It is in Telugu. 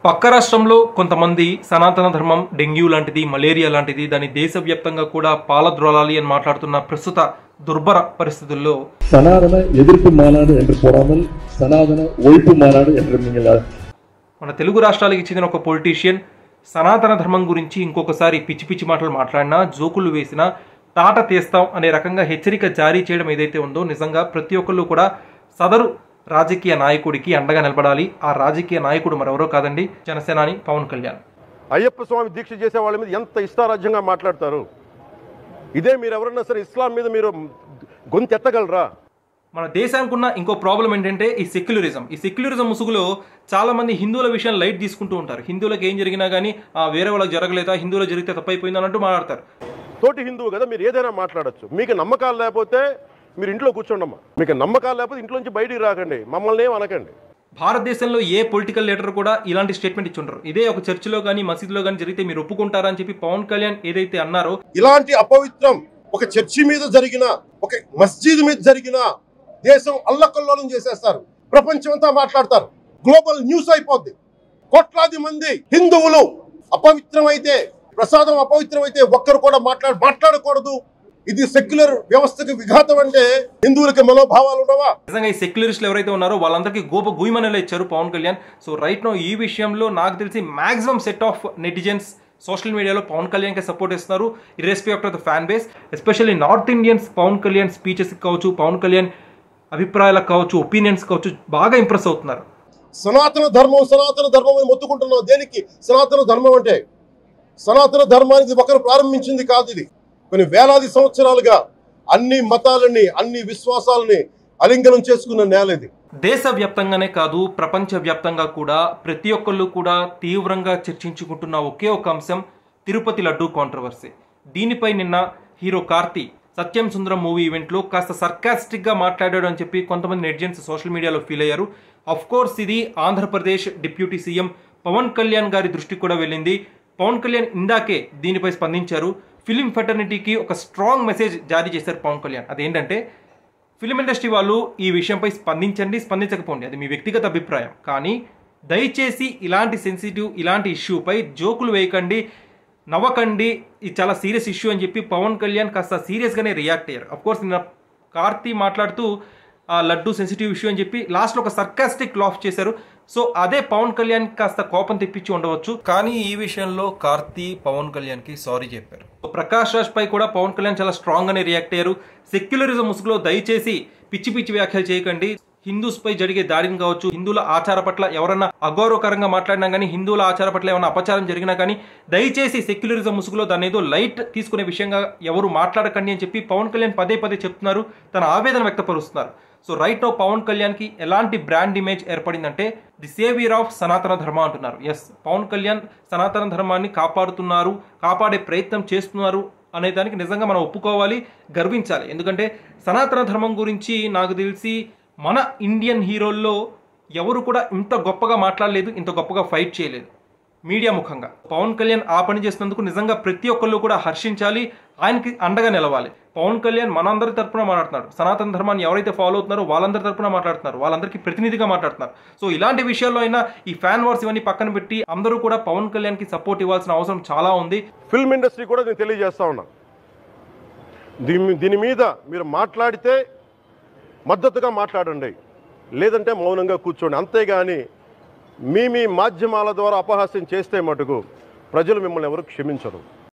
పక్క రాష్ట్రంలో కొంతమంది సనాతన ధర్మం డెంగ్యూ లాంటిది, మలేరియా లాంటిది, దాని దేశవ్యాప్తంగా కూడా పాలద్రోలాలి అని మాట్లాడుతున్న ప్రస్తుత దుర్భర పరిస్థితుల్లో సనాతన ఎదుర్పు మానాడు என்று போடாமல் సనాతన ఒయిపు మానాడు என்று நீங்கள் మన తెలుగు రాష్ట్రాలకు చెందిన ఒక పొలిటీషియన్ సనాతన ధర్మం గురించి ఇంకొకసారి పిచ్చి పిచ్చి మాటలు మాట్లాడినా, జోకులు వేసినా తాట తీస్తాం అనే రకంగా హెచ్చరిక జారీ చేయడం ఏదైతే ఉందో, నిజంగా ప్రతి ఒక్కళ్ళు కూడా సదరు రాజకీయ నాయకుడికి అండగా నిలబడాలి. ఆ రాజకీయ నాయకుడు మరెవరో కాదండి, జనసేనాని పవన్ కళ్యాణ్. అయ్యప్ప స్వామి దీక్ష చేసే వాళ్ళ మీద ఎంత ఇష్టారాజ్యంగా మాట్లాడతారు. ఇదే మీరు ఎవరన్నా సరే ఇస్లాం మీద మీరు గొంతెత్తగలరా? మన దేశానికి ఉన్న ఇంకో ప్రాబ్లం ఏంటంటే ఈ సెక్యులరిజం ముసుగులో చాలా మంది హిందువుల విషయం లైట్ తీసుకుంటూ ఉంటారు. హిందువులకు ఏం జరిగినా కానీ వేరే వాళ్ళకి జరగలేదా, హిందువులు జరిగితే తప్పైపోయింది అన్నట్టు మాట్లాడతారు. తోటి హిందువు కదా, మీరు ఏదైనా మాట్లాడచ్చు. మీకు నమ్మకాలు లేకపోతే మీరు ఇంట్లో కూర్చోండమ్మా. మీకు నమ్మకాలు లేకపోతే ఇంట్లోంచి బయటికి రాకండి, మమ్మల్ని ఏం అనకండి. భారతదేశంలో ఏ పొలిటికల్ లీడర్ కూడా ఇలాంటి స్టేట్మెంట్ ఇచ్చుంటారు. ఇదే ఒక చర్చిలో కానీ మసీదులో కానీ జరిగితే మీరు ఒప్పుకుంటారా అని చెప్పి పవన్ కళ్యాణ్ ఏదైతే అన్నారో, ఇలాంటి అపవిత్రం ఒక చర్చి మీద జరిగిన, ఒక మస్జిద్ మీద జరిగిన దేశం అల్లకల్లోలం చేసేస్తారు. ప్రపంచం అంతా మాట్లాడతారు, గ్లోబల్ న్యూస్ అయిపోద్ది. కోట్లాది మంది హిందువులు అపవిత్రమైతే, ప్రసాదం అపవిత్రమైతే ఒక్కరు కూడా మాట్లాడకూడదు. ఇది సెక్యులర్ వ్యవస్థకు విఘాతం. అంటే హిందువులకి మనోభావాలు ఉండవా? నిజంగా ఈ సెక్యులరిస్టులు ఎవరైతే ఉన్నారో వాళ్ళందరికీ గుయ్యమనేలా ఇచ్చారు Pawan Kalyan. So right now ఈ విషయంలో నాకు తెలిసి maximum set of netizens social మీడియాలో పవన్ కళ్యాణ్కి సపోర్ట్ ఇస్తున్నారు, irrespective of the fan base. Especially north Indians Pawan Kalyan speeches కావచ్చు, పవన్ కళ్యాణ్ అభిప్రాయాలకు కావచ్చు, ఒపీనియన్స్ కావచ్చు, బాగా ఇంప్రెస్ అవుతున్నారు. సనాతన ధర్మం అని మొత్తుకుంటున్నాం. దేనికి సనాతన ధర్మం అంటే? సనాతన ధర్మానికి ఒకరు ప్రారంభించింది కాదు. ఇది కొన్ని వేలాది సంవత్సరాలుగా అన్ని మతాలని, అన్ని విశ్వాసాలని అలింగనం చేసుకున్న నేల ఇది. దేశవ్యాప్తంగానే కాదు, ప్రపంచ వ్యాప్తంగా కూడా ప్రతి ఒక్కళ్ళు కూడా తీవ్రంగా చర్చించుకుంటున్న ఒకే ఒక అంశం తిరుపతి లడ్డూ కాంట్రవర్సీ. దీనిపై నిన్న హీరో కార్తీ సత్యం సుందరం మూవీ ఈవెంట్లో కాస్త సర్కాస్టిక్గా మాట్లాడాడు అని చెప్పి కొంతమంది నెటిజన్స్ సోషల్ మీడియాలో ఫీల్ అయ్యారు. అఫ్ కోర్స్ ఇది ఆంధ్రప్రదేశ్ డిప్యూటీ సీఎం పవన్ కళ్యాణ్ గారి దృష్టికి కూడా వెళ్ళింది. పవన్ కళ్యాణ్ ఇందాకే దీనిపై స్పందించారు. ఫిలిం ఫెటర్నిటీకి ఒక స్ట్రాంగ్ మెసేజ్ జారీ చేశారు పవన్ కళ్యాణ్. అదేంటంటే, ఫిలిం ఇండస్ట్రీ వాళ్ళు ఈ విషయంపై స్పందించండి, స్పందించకపోండి, అది మీ వ్యక్తిగత అభిప్రాయం, కానీ దయచేసి ఇలాంటి సెన్సిటివ్, ఇలాంటి ఇష్యూపై జోకులు వేయకండి, నవ్వకండి, ఇది చాలా సీరియస్ ఇష్యూ అని చెప్పి పవన్ కళ్యాణ్ కాస్త సీరియస్గానే రియాక్ట్ అయ్యారు. అఫ్కోర్స్ నిన్న కార్తీ మాట్లాడుతూ ఆ లడ్డు సెన్సిటివ్ ఇష్యూ అని చెప్పి లాస్ట్లో ఒక సర్కాస్టిక్ లాఫ్ చేశారు. సో అదే పవన్ కళ్యాణ్ కాస్త కోపం తెప్పించి ఉండవచ్చు, కానీ ఈ విషయంలో కార్తీ పవన్ కళ్యాణ్కి సారీ చెప్పారు. ప్రకాష్ రాజ్ పై కూడా పవన్ కళ్యాణ్ చాలా స్ట్రాంగ్గానే రియాక్ట్ అయ్యారు. సెక్యులరిజం ముసుగులో దయచేసి పిచ్చి పిచ్చి వ్యాఖ్యలు చేయకండి. హిందూస్ పై జరిగే దాడిని కావచ్చు, హిందువుల ఆచార పట్ల ఎవరన్నా అగౌరవకరంగా మాట్లాడినా కానీ, హిందువుల ఆచార పట్ల ఏమైనా అపచారం జరిగినా కానీ దయచేసి సెక్యులరిజం ముసుగులో దాన్ని ఏదో లైట్ తీసుకునే విషయంగా ఎవరు మాట్లాడకండి అని చెప్పి పవన్ కళ్యాణ్ పదే పదే చెప్తున్నారు, తన ఆవేదన వ్యక్తపరుస్తున్నారు. సో రైట్ నో పవన్ కళ్యాణ్కి ఎలాంటి బ్రాండ్ ఇమేజ్ ఏర్పడిందంటే the saviour of Sanatana Dharma అంటున్నారు. ఎస్, పవన్ కళ్యాణ్ సనాతన ధర్మాన్ని కాపాడుతున్నారు, కాపాడే ప్రయత్నం చేస్తున్నారు అనే దానికి నిజంగా మనం ఒప్పుకోవాలి, గర్వించాలి. ఎందుకంటే సనాతన ధర్మం గురించి నాకు తెలిసి మన ఇండియన్ హీరోల్లో ఎవరు కూడా ఇంత గొప్పగా మాట్లాడలేదు, ఇంత గొప్పగా ఫైట్ చేయలేదు మీడియా ముఖంగా. పవన్ కళ్యాణ్ ఆ పని చేసినందుకు నిజంగా ప్రతి ఒక్కళ్ళు కూడా హర్షించాలి, ఆయనకి అండగా నిలవాలి. పవన్ కళ్యాణ్ మనందరి తరపున మాట్లాడుతున్నారు, సనాతన ధర్మాన్ని ఎవరైతే ఫాలో అవుతున్నారో వాళ్ళందరి తరపున మాట్లాడుతున్నారు, వాళ్ళందరికీ ప్రతినిధిగా మాట్లాడుతున్నారు. సో ఇలాంటి విషయాల్లో అయినా ఈ ఫ్యాన్ వార్స్ ఇవన్నీ పక్కన పెట్టి అందరూ కూడా పవన్ కళ్యాణ్కి సపోర్ట్ ఇవ్వాల్సిన అవసరం చాలా ఉంది. ఫిల్మ్ ఇండస్ట్రీ కూడా నేను తెలియజేస్తా ఉన్నా, దీని మీద మీరు మాట్లాడితే మద్దతుగా మాట్లాడండి, లేదంటే మౌనంగా కూర్చోండి. అంతేగాని మీ మాధ్యమాల ద్వారా అపహాస్యం చేస్తే మటుకు ప్రజలు మిమ్మల్ని ఎవరు క్షమించరు.